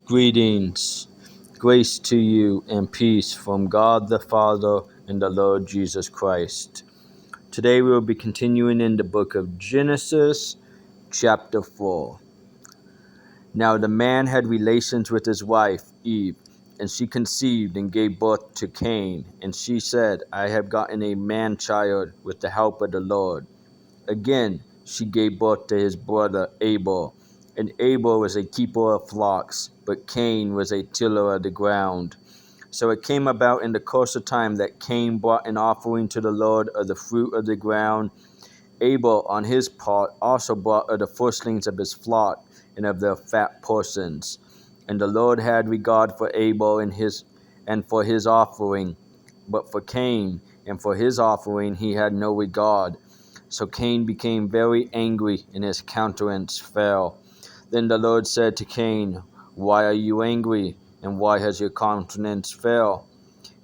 Greetings, grace to you and peace from God the Father and the Lord Jesus Christ. Today we will be continuing in the book of Genesis, chapter 4. Now the man had relations with his wife, Eve, and she conceived and gave birth to Cain. And she said, I have gotten a man-child with the help of the Lord. Again, she gave birth to his brother Abel. And Abel was a keeper of flocks, but Cain was a tiller of the ground. So it came about in the course of time that Cain brought an offering to the Lord of the fruit of the ground. Abel, on his part, also brought of the firstlings of his flock and of their fat portions. And the Lord had regard for Abel and for his offering, but for Cain and for his offering he had no regard. So Cain became very angry, and his countenance fell. Then the Lord said to Cain, Why are you angry, and why has your countenance fell?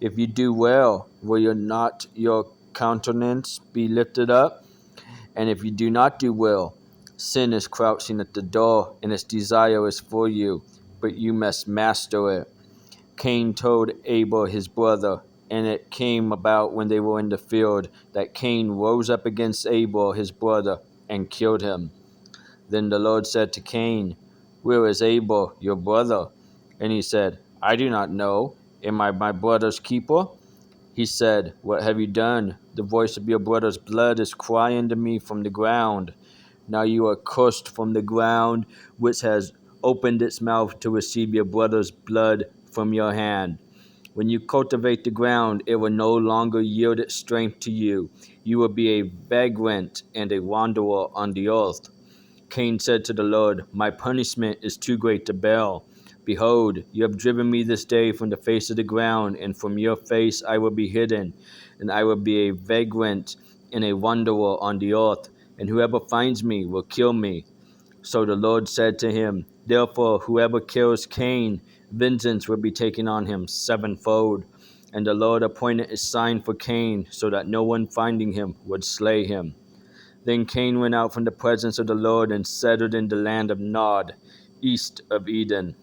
If you do well, will not your countenance be lifted up? And if you do not do well, sin is crouching at the door, and its desire is for you, but you must master it. Cain told Abel his brother, and it came about when they were in the field that Cain rose up against Abel his brother and killed him. Then the Lord said to Cain, Where is Abel your brother? And he said, I do not know. Am I my brother's keeper? He said, What have you done? The voice of your brother's blood is crying to me from the ground. Now you are cursed from the ground, which has opened its mouth to receive your brother's blood from your hand. When you cultivate the ground, it will no longer yield its strength to you. You will be a vagrant and a wanderer on the earth. Cain said to the Lord, My punishment is too great to bear. Behold, you have driven me this day from the face of the ground, and from your face I will be hidden, and I will be a vagrant and a wanderer on the earth, and whoever finds me will kill me. So the Lord said to him, Therefore, whoever kills Cain, vengeance will be taken on him sevenfold. And the Lord appointed a sign for Cain, so that no one finding him would slay him. Then Cain went out from the presence of the Lord and settled in the land of Nod, east of Eden.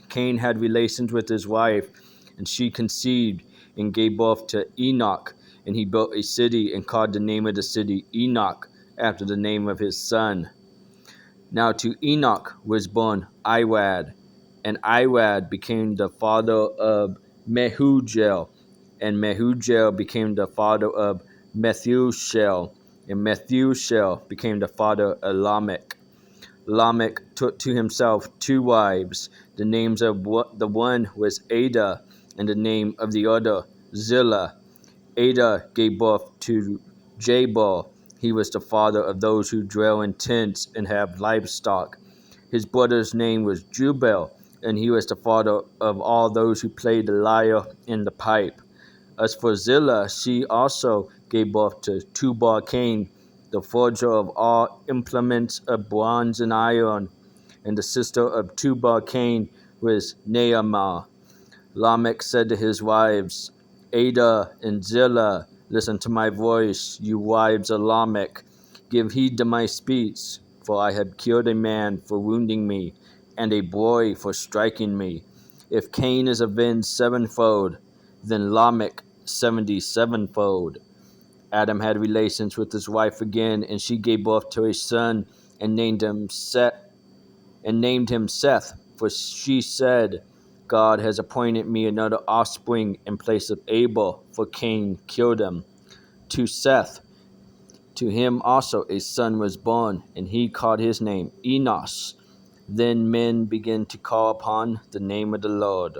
Cain had relations with his wife, and she conceived and gave birth to Enoch. And he built a city and called the name of the city Enoch, after the name of his son. Now to Enoch was born Irad, and Irad became the father of Mehujael, and Mehujael became the father of Methuselah, and Methuselah became the father of Lamech. Lamech took to himself two wives. The names of the one was Ada, and the name of the other Zillah. Ada gave birth to Jabal. He was the father of those who dwell in tents and have livestock. His brother's name was Jubal, and he was the father of all those who play the lyre and the pipe. As for Zillah, she also gave birth to Tubal-Cain, the forger of all implements of bronze and iron, and the sister of Tubal-Cain was Naamah. Lamech said to his wives, Ada and Zillah, listen to my voice, you wives of Lamech. Give heed to my speech, for I have killed a man for wounding me, and a boy for striking me. If Cain is avenged sevenfold, then Lamech 77-fold. Adam had relations with his wife again, and she gave birth to a son, and named him Seth, for she said, God has appointed me another offspring in place of Abel, for Cain killed him. To Seth, to him also a son was born, and he called his name Enos. Then men began to call upon the name of the Lord.